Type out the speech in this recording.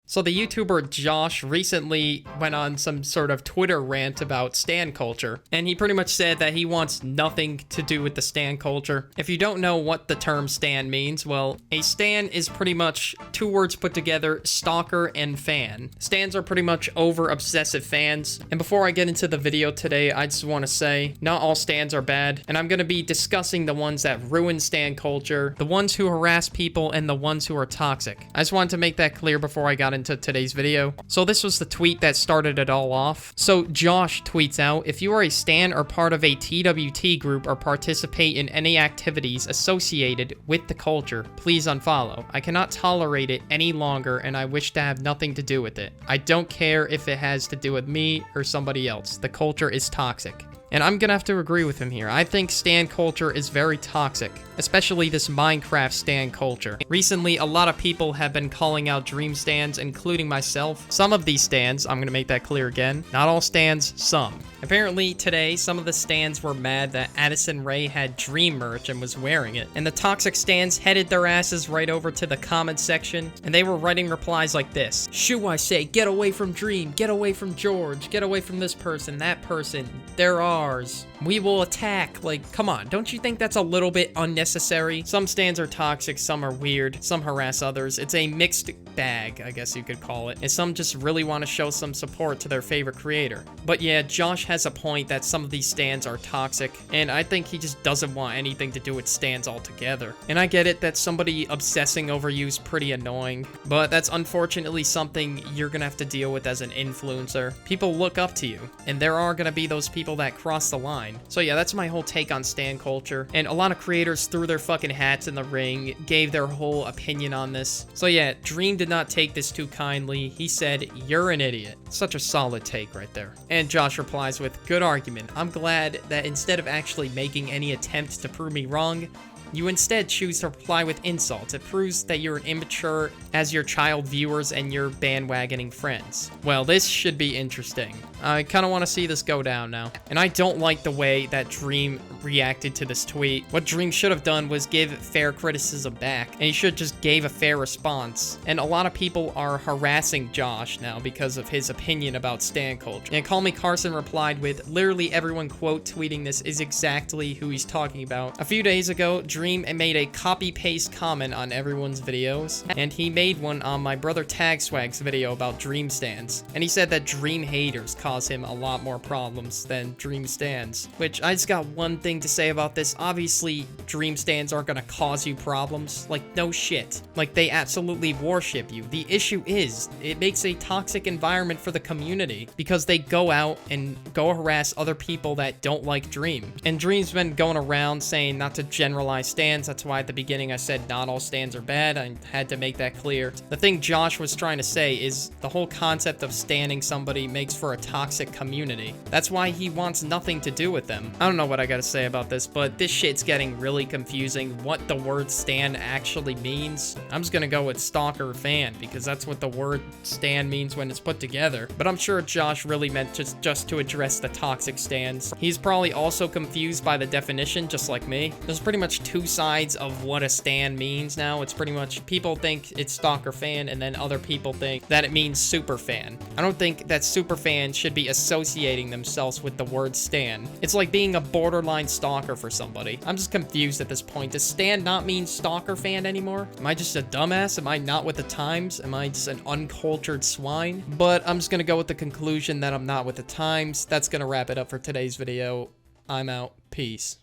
So the YouTuber Jawsh recently went on some sort of Twitter rant about stan culture, and he pretty much said that he wants nothing to do with the stan culture. If you don't know what the term stan means, well, a stan is pretty much two words put together, stalker and fan. Stans are pretty much over obsessive fans, and before I get into the video today, I just want to say, not all stans are bad, and I'm going to be discussing the ones that ruin stan culture, the ones who harass people, and the ones who are toxic. I just wanted to make that clear before I got into today's video. So this was the tweet that started it all off. So Jawsh tweets out, if you are a stan or part of a TWT group or participate in any activities associated with the culture, please unfollow. I cannot tolerate it any longer and I wish to have nothing to do with it. I don't care if it has to do with me or somebody else. The culture is toxic. And I'm gonna have to agree with him here. I think stan culture is very toxic, especially this Minecraft stan culture. Recently, a lot of people have been calling out dream stans, including myself. Some of these stans, I'm gonna make that clear again, not all stans, some. Apparently, today, some of the stans were mad that Addison Rae had Dream merch and was wearing it. And the toxic stans headed their asses right over to the comment section, and they were writing replies like this. Shoo, I say, get away from Dream, get away from George, get away from this person, that person, they're ours. We will attack. Like, come on, don't you think that's a little bit unnecessary? Some stans are toxic, some are weird, some harass others. It's a mixed bag, I guess you could call it. And some just really want to show some support to their favorite creator. But yeah, Jawsh has a point that some of these stans are toxic, and I think he just doesn't want anything to do with stans altogether. And I get it that somebody obsessing over you is pretty annoying, but that's unfortunately something you're gonna have to deal with as an influencer. People look up to you, and there are gonna be those people that cross the line. So yeah, that's my whole take on stan culture, and a lot of creators threw their fucking hats in the ring, gave their whole opinion on this. So yeah, Dream did not take this too kindly. He said, you're an idiot. Such a solid take right there. And Jawsh replies with, good argument. I'm glad that instead of actually making any attempt to prove me wrong, you instead choose to reply with insults. It proves that you're immature as your child viewers and your bandwagoning friends. Well, this should be interesting. I kind of want to see this go down now. And I don't like the way that Dream reacted to this tweet. What Dream should have done was give fair criticism back, and he should just gave a fair response. And a lot of people are harassing Jawsh now because of his opinion about stan culture. And Call Me Carson replied with, literally everyone quote tweeting this is exactly who he's talking about. A few days ago, Dream made a copy-paste comment on everyone's videos, and he made one on my brother Tag Swag's video about Dream stans. And he said that Dream haters cause him a lot more problems than Dream stans. Which, I just got one thing to say about this. Obviously, Dream stans aren't gonna cause you problems. Like, no shit. Like, they absolutely worship you. The issue is, it makes a toxic environment for the community, because they go out and go harass other people that don't like Dream. And Dream's been going around saying not to generalize stans. That's why at the beginning I said not all stans are bad. I had to make that clear. The thing Jawsh was trying to say is the whole concept of standing somebody makes for a toxic community. That's why he wants nothing to do with them. I don't know what I gotta say about this, but this shit's getting really confusing. What the word stan actually means. I'm just gonna go with stalker fan, because that's what the word stan means when it's put together. But I'm sure Jawsh really meant just to address the toxic stans. He's probably also confused by the definition, just like me. There's pretty much two sides of what a stan means now. It's pretty much people think it's stalker fan, and then other people think that it means super fan. I don't think that super fans should be associating themselves with the word stan. It's like being a borderline stalker for somebody. I'm just confused at this point. Does stan not mean stalker fan anymore? Am I just a dumbass? Am I not with the times? Am I just an uncultured swine? But I'm just gonna go with the conclusion that I'm not with the times. That's gonna wrap it up for today's video. I'm out. Peace.